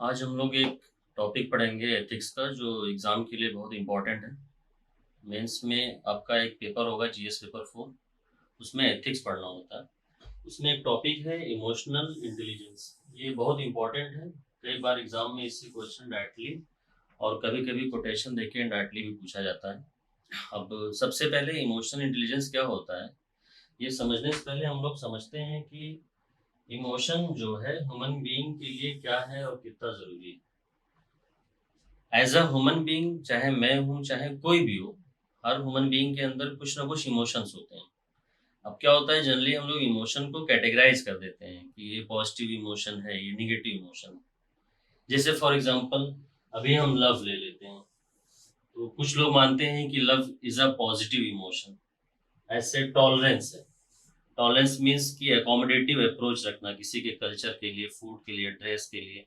आज हम लोग एक टॉपिक पढ़ेंगे एथिक्स का जो एग्ज़ाम के लिए बहुत इम्पोर्टेंट है। मेंस में आपका एक पेपर होगा जीएस पेपर 4। उसमें एथिक्स पढ़ना होता है। उसमें एक टॉपिक है इमोशनल इंटेलिजेंस। ये बहुत इम्पोर्टेंट है। कई बार एग्ज़ाम में इससे क्वेश्चन डायरेक्टली और कभी-कभी कोटेशन देके इनडायरेक्टली भी पूछा जाता है। अब सबसे पहले इमोशनल इंटेलिजेंस क्या होता है, ये समझने से पहले हम लोग समझते हैं कि इमोशन जो है ह्यूमन बीइंग के लिए क्या है और कितना ज़रूरी है। एज अ ह्यूमन बीइंग, चाहे मैं हूँ चाहे कोई भी हो, हर ह्यूमन बीइंग के अंदर कुछ ना कुछ इमोशंस होते हैं। अब क्या होता है, जनरली हम लोग इमोशन को कैटेगराइज कर देते हैं कि ये पॉजिटिव इमोशन है, ये निगेटिव इमोशन है। जैसे फॉर एग्जांपल अभी हम लव ले लेते हैं, तो कुछ लोग मानते हैं कि love is a positive emotion. ऐसे टॉलरेंस है। टॉलरेंस मीन्स कि अकोमोडेटिव अप्रोच रखना किसी के कल्चर के लिए, फूड के लिए, ड्रेस के लिए,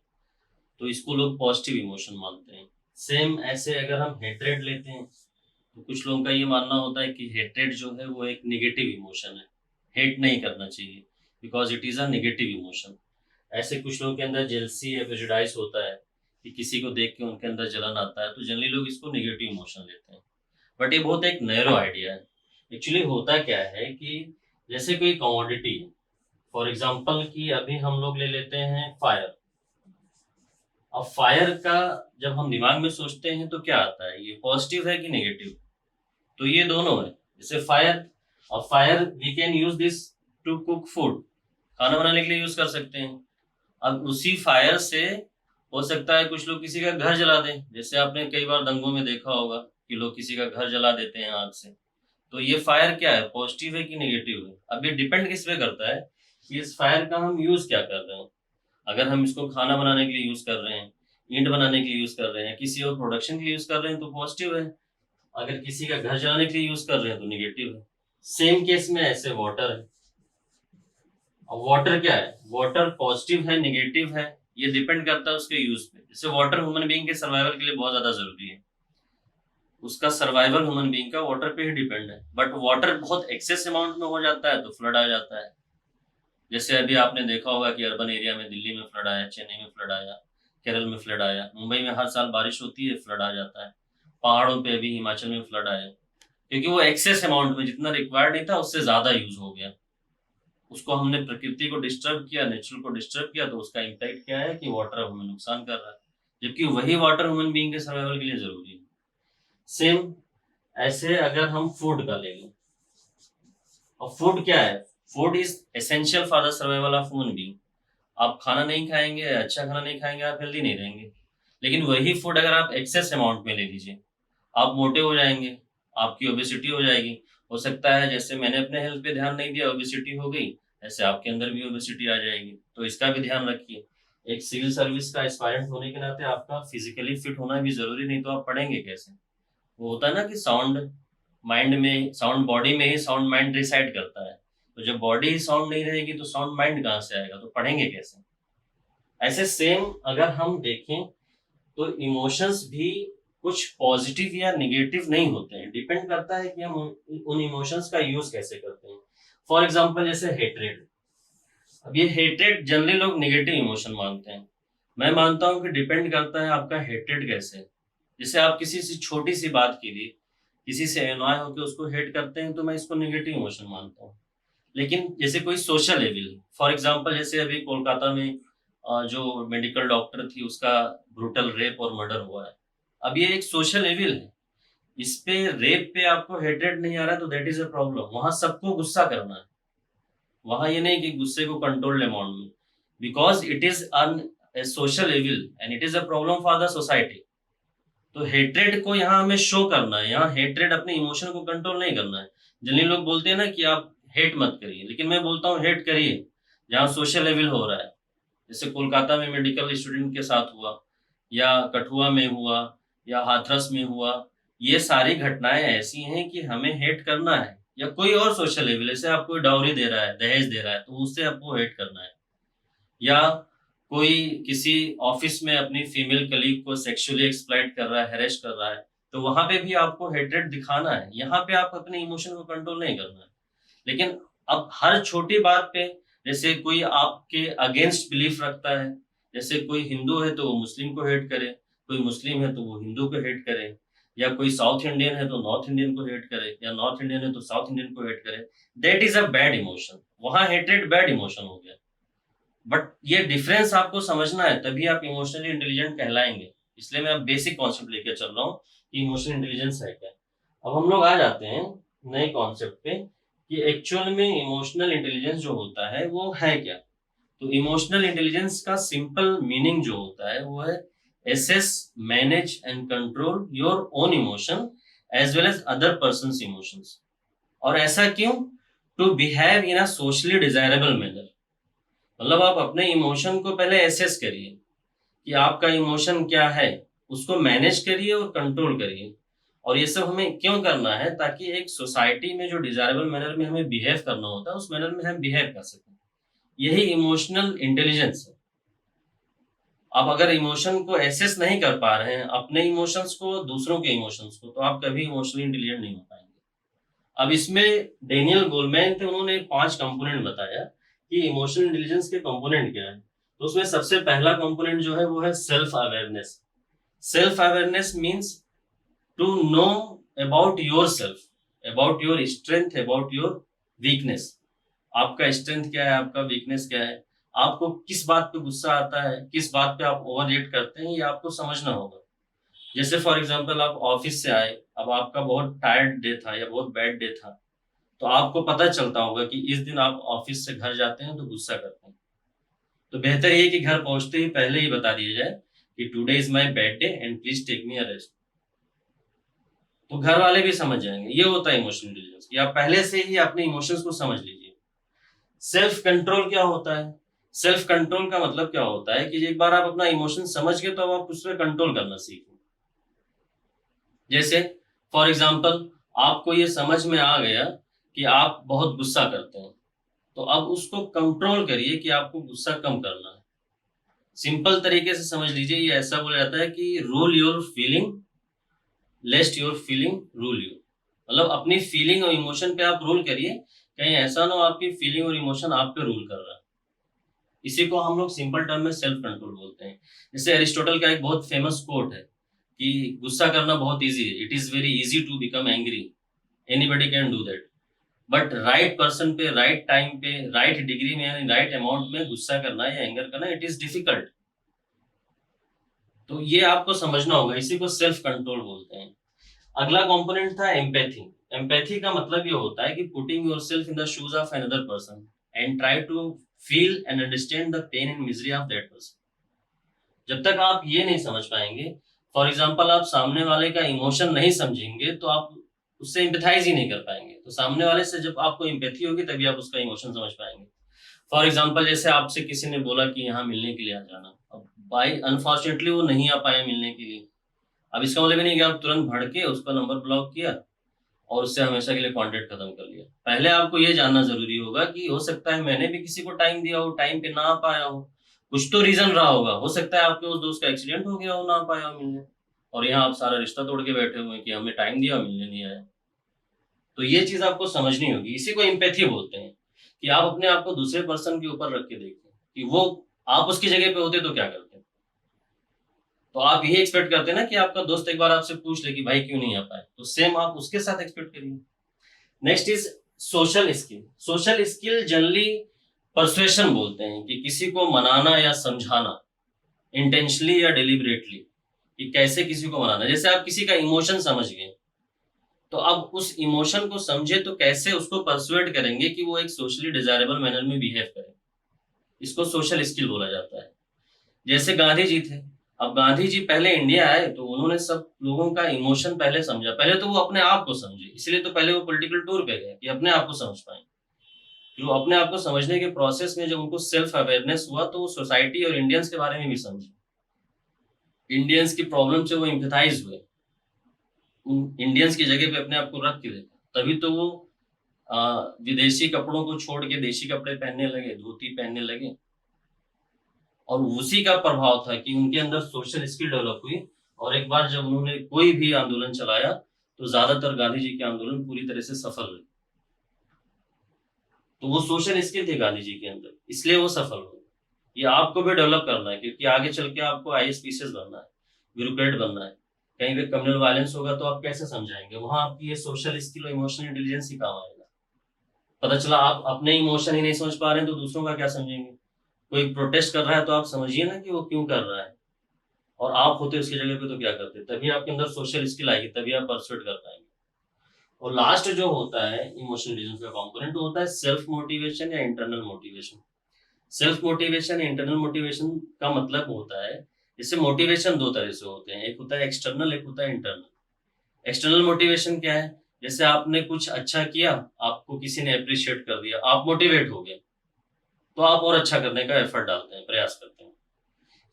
तो इसको लोग पॉजिटिव इमोशन मानते हैं। सेम ऐसे अगर हम हेट्रेड लेते हैं, तो कुछ लोगों का ये मानना होता है कि हेट्रेड जो है वो एक नेगेटिव इमोशन है। हेट नहीं करना चाहिए because it is a negative emotion. ऐसे कुछ लोगों के अंदर जेलसी या प्रेजुडाइज होता है कि किसी को देख के उनके अंदर जलन आता है, तो जनरली लोग इसको नेगेटिव इमोशन लेते हैं। बट ये बहुत एक नैरो आइडिया है। एक्चुअली होता क्या है कि जैसे कोई कमोडिटी, फॉर एग्जाम्पल कि अभी हम लोग ले लेते हैं फायर। अब फायर का जब हम दिमाग में सोचते हैं तो क्या आता है, ये पॉजिटिव है कि नेगेटिव? तो ये दोनों है। जैसे फायर, और fire we can use this to cook food, खाना बनाने के लिए यूज कर सकते हैं। अब उसी फायर से हो सकता है कुछ लोग किसी का घर जला दें, जैसे आपने कई बार दंगों में देखा होगा कि लोग किसी का घर जला देते हैं आग से। तो ये फायर क्या है, पॉजिटिव है कि नेगेटिव है? अब ये डिपेंड किस पे करता है कि इस फायर का हम यूज क्या कर रहे हैं। अगर हम इसको खाना बनाने के लिए यूज कर रहे हैं, ईंट बनाने के लिए यूज कर रहे हैं, किसी और प्रोडक्शन के लिए यूज कर रहे हैं, तो पॉजिटिव है। अगर किसी का घर जलाने के लिए यूज कर रहे हैं तो निगेटिव है। सेम केस में ऐसे वाटर है। अब वाटर क्या है, वाटर पॉजिटिव है निगेटिव है, ये डिपेंड करता है उसके यूज पे। जैसे वाटर ह्यूमन बीइंग के सर्वाइवल के लिए बहुत ज्यादा जरूरी है। उसका सर्वाइवल ह्यूमन बीइंग का वाटर पे ही डिपेंड है। बट वाटर बहुत एक्सेस अमाउंट में हो जाता है तो फ्लड आ जाता है। जैसे अभी आपने देखा होगा कि अर्बन एरिया में दिल्ली में फ्लड आया, चेन्नई में फ्लड आया, केरल में फ्लड आया, मुंबई में हर साल बारिश होती है, फ्लड आ जाता है। पहाड़ों पे अभी हिमाचल में फ्लड आया, क्योंकि वो एक्सेस अमाउंट में, जितना रिक्वायर्ड नहीं था उससे ज्यादा यूज हो गया। उसको हमने प्रकृति को डिस्टर्ब किया, नेचर को डिस्टर्ब किया, तो उसका इम्पैक्ट क्या है कि वाटर अब हमें नुकसान कर रहा है, जबकि वही वाटर ह्यूमन बीइंग के सर्वाइवल के लिए जरूरी है। सेम ऐसे अगर हम फूड का ले लें, और फूड क्या है, food is essential for the survival of human being. आप खाना नहीं खाएंगे, अच्छा खाना नहीं खाएंगे, आप हेल्दी नहीं रहेंगे। लेकिन वही फूड अगर आप एक्सेस अमाउंट में ले लीजिए, आप मोटे हो जाएंगे, आपकी ओबेसिटी हो जाएगी। हो सकता है जैसे मैंने अपने हेल्थ पे ध्यान नहीं दिया, ओबेसिटी हो गई, ऐसे आपके अंदर भी ओबेसिटी आ जाएगी। तो इसका भी ध्यान रखिए। एक सिविल सर्विस का एस्पायरेंट होने के नाते आपका फिजिकली फिट होना भी जरूरी, नहीं तो आप पढ़ेंगे कैसे? वो होता है ना कि साउंड माइंड में, साउंड बॉडी में ही साउंड माइंड रिसाइड करता है। तो जब बॉडी ही साउंड नहीं रहेगी तो साउंड माइंड कहाँ से आएगा, तो पढ़ेंगे कैसे? ऐसे सेम अगर हम देखें तो इमोशंस भी कुछ पॉजिटिव या निगेटिव नहीं होते हैं, डिपेंड करता है कि हम उन इमोशंस का यूज कैसे करते हैं। फॉर एग्जांपल जैसे हेट्रेड। अब ये हेट्रेड जनरली लोग निगेटिव इमोशन मानते हैं। मैं मानता हूं कि डिपेंड करता है आपका हेट्रेड कैसे है। जैसे आप किसी से छोटी सी बात के लिए किसी से एनॉय होकर उसको हेट करते हैं, तो मैं इसको निगेटिव इमोशन मानता हूँ। लेकिन जैसे कोई सोशल एविल, फॉर एग्जांपल जैसे अभी कोलकाता में जो मेडिकल डॉक्टर थी उसका ब्रूटल रेप और मर्डर हुआ है। अब ये एक सोशल एविल है। इस पे, रेप पे आपको हेट्रेड नहीं आ रहा तो दैट इज अ प्रॉब्लम। वहां सबको गुस्सा करना है। वहां ये नहीं कि गुस्से को कंट्रोल्ड अमाउंट में, because it is an social evil and it is a problem for the society. तो हेट्रेड को यहाँ हमें शो करना है, यहाँ हेट्रेड अपने इमोशन को कंट्रोल नहीं करना है। जनरली लोग बोलते हैं ना कि आप हेट मत करिए, लेकिन मैं बोलता हूँ हेट करिए जहाँ सोशल लेवल हो रहा है। जैसे कोलकाता में मेडिकल स्टूडेंट के साथ हुआ, या कठुआ में हुआ, या हाथरस में हुआ। ये सारी घटनाएं ऐसी हैं कि हमें हेट करना है। या कोई और सोशल लेवल, जैसे आपको डाउरी दे रहा है, दहेज दे रहा है, तो उससे आपको हेट करना है। या कोई किसी ऑफिस में अपनी फीमेल कलीग को सेक्सुअली एक्सप्लॉइट कर रहा है, हैरेस कर रहा है, तो वहां पे भी आपको हेट्रेड दिखाना है। यहाँ पे आप अपने इमोशन को कंट्रोल नहीं करना है। लेकिन अब हर छोटी बात पे, जैसे कोई आपके अगेंस्ट बिलीफ रखता है, जैसे कोई हिंदू है तो वो मुस्लिम को हेट करे, कोई मुस्लिम है तो वो हिंदू को हेट करे, या कोई साउथ इंडियन है तो नॉर्थ इंडियन को हेट करे, या नॉर्थ इंडियन है तो साउथ इंडियन को हेट करे। That is a bad emotion. वहां हेटेड बैड इमोशन हो गया। बट ये डिफरेंस आपको समझना है, तभी आप इमोशनली इंटेलिजेंट कहलाएंगे। इसलिए मैं अब बेसिक कॉन्सेप्ट लेकर चल रहा हूँ कि इमोशनल इंटेलिजेंस है क्या। अब हम लोग आ जाते हैं नए कॉन्सेप्ट पे कि एक्चुअल में इमोशनल इंटेलिजेंस जो होता है वो है क्या। तो इमोशनल इंटेलिजेंस का सिंपल मीनिंग जो होता है वो है assess, manage and control your own emotion as well as other persons emotions. और ऐसा क्यों? To behave in a socially desirable manner. मतलब आप अपने इमोशन को पहले एसेस करिए कि आपका इमोशन क्या है, उसको मैनेज करिए और कंट्रोल करिए। और ये सब हमें क्यों करना है? ताकि एक सोसाइटी में जो डिजायरेबल मैनर में हमें बिहेव करना होता है उस मैनर में हम बिहेव कर सकें। यही इमोशनल इंटेलिजेंस है। आप अगर इमोशन को एसेस नहीं कर पा रहे हैं, अपने इमोशंस को, दूसरों के इमोशंस को, तो आप कभी इमोशनली इंटेलिजेंट नहीं हो पाएंगे। अब इसमें डेनियल गोलमैन थे, उन्होंने 5 कंपोनेंट बताया कि इमोशनल इंटेलिजेंस के कंपोनेंट क्या है। तो उसमें सबसे पहला कंपोनेंट जो है वो है self awareness. Self awareness means to know about yourself, about your strength, about your weakness. आपका स्ट्रेंथ क्या है, आपका वीकनेस क्या है, आपको किस बात पे गुस्सा आता है, किस बात पे आप ओवर रिएक्ट करते हैं, ये आपको समझना होगा। जैसे फॉर एग्जांपल आप ऑफिस से आए, अब आपका बहुत टायर्ड डे था या बहुत बैड डे था, तो आपको पता चलता होगा कि इस दिन आप ऑफिस से घर जाते हैं तो गुस्सा करते हैं। तो बेहतर ये कि घर पहुंचते ही पहले ही बता दिया जाए कि today is my bad day and please take me a rest. तो घर वाले भी समझ जाएंगे। ये होता है इमोशनल इंटेलिजेंस कि आप पहले से ही अपने इमोशंस को समझ लीजिए। सेल्फ कंट्रोल क्या होता है? सेल्फ कंट्रोल का मतलब क्या होता है कि एक बार आप अपना इमोशन समझ गए तो अब आप उस पर कंट्रोल करना सीखें। जैसे फॉर एग्जांपल आपको ये समझ में आ गया कि आप बहुत गुस्सा करते हैं, तो अब उसको कंट्रोल करिए कि आपको गुस्सा कम करना है। सिंपल तरीके से समझ लीजिए, ये ऐसा बोला जाता है कि rule your feeling lest your feeling rule you. मतलब अपनी फीलिंग और इमोशन पे आप रूल करिए, कहीं ऐसा ना हो आपकी फीलिंग और इमोशन आप पे रूल कर रहा है। इसी को हम लोग सिंपल टर्म में सेल्फ कंट्रोल बोलते हैं। जैसे एरिस्टोटल का एक बहुत फेमस कोट है कि गुस्सा करना बहुत इजी है, it is very easy to become angry, anybody can do that, but right person पे, राइट टाइम पे, राइट डिग्री में, यानी राइट अमाउंट में गुस्सा करना या एंगर करना, इट इज डिफिकल्ट। तो ये आपको समझना होगा, इसी को सेल्फ कंट्रोल बोलते हैं। अगला कंपोनेंट था एम्पैथी। एम्पैथी का मतलब ये होता है कि putting yourself in the shoes of another person and try to feel and understand the pain and misery of that person. जब तक आप ये नहीं समझ पाएंगे, फॉर एग्जाम्पल आप सामने वाले का इमोशन नहीं समझेंगे तो आप उससे एम्पैथाइज ही नहीं कर पाएंगे। तो सामने वाले से जब आपको एम्पैथी होगी तभी आप उसका इमोशन समझ पाएंगे। फॉर एग्जाम्पल जैसे आपसे किसी ने बोला कि यहाँ मिलने के लिए आ जाना, अब बाई अनफॉर्चुनेटली वो नहीं आ पाया मिलने के लिए। अब इसका मतलब नहीं कि आप तुरंत भड़के उसका नंबर ब्लॉक किया और उससे हमेशा के लिए कांटेक्ट खत्म कर लिया। पहले आपको ये जानना जरूरी होगा कि हो सकता है मैंने भी किसी को टाइम दिया हो, टाइम पे ना आ पाया हो, कुछ तो रीजन रहा होगा। हो सकता है आपके उस दोस्त का एक्सीडेंट हो गया हो, ना आ पाया हो मिलने, और यहाँ आप सारा रिश्ता तोड़ के बैठे हुए हैं कि हमें टाइम दिया मिलने नहीं आया। तो ये चीज आपको समझनी होगी। इसी को एम्पैथी बोलते हैं कि आप अपने आप को दूसरे पर्सन के ऊपर रख के देखें कि वो, आप उसकी जगह पे होते तो क्या करते। तो आप यही एक्सपेक्ट करते हैं ना कि आपका दोस्त एक बार आपसे पूछ ले कि भाई क्यों नहीं आ पाए, तो सेम आप उसके साथ एक्सपेक्ट करिए। Next is social skill. Social skill generally persuasion बोलते हैं कि किसी को मनाना या समझाना, इंटेंशनली या डिलिबरेटली, कि कैसे किसी को मनाना। जैसे आप किसी का इमोशन समझ गए, तो अब उस इमोशन को समझे तो कैसे उसको परसुएट करेंगे कि वो एक सोशली डिजायरेबल मैनर में बिहेव करे। इसको सोशल स्किल बोला जाता है। जैसे गांधी जी थे, अब गांधी जी पहले इंडिया आए तो उन्होंने सब लोगों का इमोशन पहले समझा। पहले तो वो अपने आप को समझे, इसलिए तो पहले वो पॉलिटिकल टूर पे गए कि अपने आप को समझ पाए। फिर वो अपने आप को समझने के प्रोसेस में जब उनको सेल्फ अवेयरनेस हुआ तो वो सोसाइटी और इंडियंस के बारे में भी समझे। इंडियंस की प्रॉब्लम से वो इम्पैथाइज हुए, उन इंडियंस की जगह पे अपने आप को रख के देखा। तभी तो वो विदेशी कपड़ों को छोड़ के देशी कपड़े पहनने लगे, धोती पहनने लगे। और उसी का प्रभाव था कि उनके अंदर सोशल स्किल डेवलप हुई। और एक बार जब उन्होंने कोई भी आंदोलन चलाया तो ज्यादातर गांधी जी के आंदोलन पूरी तरह से सफल हुए। तो वो सोशल स्किल थे गांधी जी के अंदर, इसलिए वो सफल हुए। ये आपको भी डेवलप करना है, क्योंकि आगे चल के आपको आईएएस पीसीएस बनना है, ब्यूरोक्रेट बनना है। कहीं पे कम्युनल वायलेंस होगा तो आप कैसे समझाएंगे, वहां आपकी ये सोशल स्किल और इमोशनल इंटेलिजेंस ही काम आएगा। पता चला आप अपने इमोशन ही नहीं समझ पा रहे हैं तो दूसरों का क्या समझेंगे। कोई प्रोटेस्ट कर रहा है तो आप समझिए ना कि वो क्यों कर रहा है, और आप होते उसकी जगह पे तो क्या करते, तभी आपके अंदर सोशल स्किल आएगी, तभी आप परसुएट कर पाएंगे। और लास्ट जो होता है इमोशनल इंटेलिजेंस का कंपोनेंट, होता है सेल्फ मोटिवेशन या internal motivation. Self motivation internal motivation का मतलब होता है, जैसे मोटिवेशन दो तरह से होते हैं, एक होता है एक्सटर्नल, एक होता है इंटरनल। एक्सटर्नल मोटिवेशन क्या है, जैसे आपने कुछ अच्छा किया, आपको किसी ने अप्रिशिएट कर दिया, आप मोटिवेट हो गए, तो आप और अच्छा करने का एफर्ट डालते हैं, प्रयास करते हैं।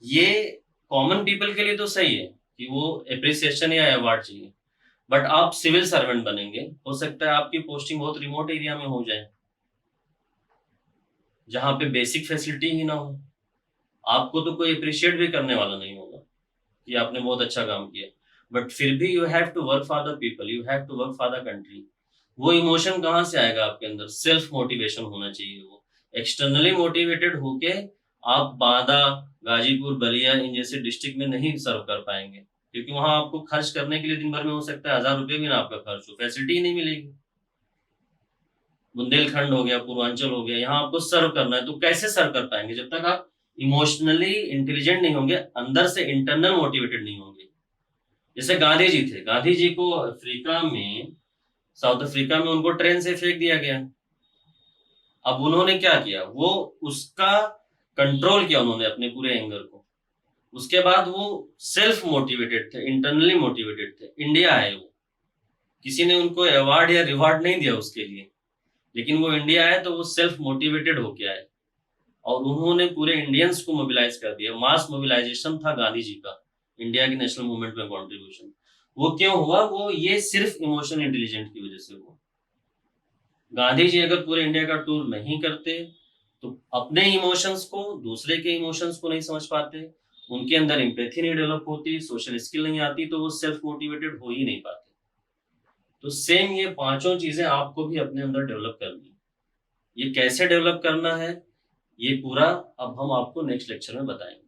ये कॉमन पीपल के लिए तो सही है कि वो अप्रिसिएशन या अवार्ड चाहिए, बट आप सिविल सर्वेंट बनेंगे, हो सकता है आपकी पोस्टिंग बहुत रिमोट एरिया में हो जाए, जहां पे बेसिक फैसिलिटी ही ना हो। आपको तो कोई अप्रिशिएट भी करने वाला नहीं होगा कि आपने बहुत अच्छा काम किया, बट फिर भी you have to work for the people, you have to work for the country. वो इमोशन कहाँ से आएगा आपके अंदर, सेल्फ मोटिवेशन होना चाहिए। वो एक्सटर्नली मोटिवेटेड होके आप बांदा, गाजीपुर, बलिया इन जैसे डिस्ट्रिक्ट में नहीं सर्व कर पाएंगे, क्योंकि वहां आपको खर्च करने के लिए दिन भर में हो सकता है 1,000 रुपये भी ना आपका खर्च हो, फैसिलिटी ही नहीं मिलेगी। बुंदेलखंड हो गया, पूर्वांचल हो गया, यहाँ आपको सर्व करना है, तो कैसे सर्व कर पाएंगे जब तक आप इमोशनली इंटेलिजेंट नहीं होंगे, अंदर से इंटरनल मोटिवेटेड नहीं होंगे। जैसे गांधी जी थे, गांधी जी को अफ्रीका में, साउथ अफ्रीका में उनको ट्रेन से फेंक दिया गया। अब उन्होंने क्या किया, वो उसका कंट्रोल किया उन्होंने अपने पूरे एंगर को। उसके बाद वो सेल्फ मोटिवेटेड थे, इंटरनली मोटिवेटेड थे, इंडिया आए वो। किसी ने उनको अवार्ड या रिवार्ड नहीं दिया उसके लिए, लेकिन वो इंडिया आए तो वो सेल्फ मोटिवेटेड होके आए, और उन्होंने पूरे इंडियंस को मोबिलाइज कर दिया। मास मोबिलाइजेशन था गांधी जी का, इंडिया की नेशनल मूवमेंट में कॉन्ट्रीब्यूशन। वो क्यों हुआ, वो ये सिर्फ इमोशनल इंटेलिजेंट की वजह से हुआ। गांधी जी अगर पूरे इंडिया का टूर नहीं करते, तो अपने इमोशंस को, दूसरे के इमोशंस को नहीं समझ पाते, उनके अंदर एम्पैथी नहीं डेवलप होती, सोशल स्किल नहीं आती, तो वो सेल्फ मोटिवेटेड हो ही नहीं पाते। तो सेम ये पांचों चीजें आपको भी अपने अंदर डेवलप करनी है। ये कैसे डेवलप करना है, ये पूरा अब हम आपको नेक्स्ट लेक्चर में बताएंगे।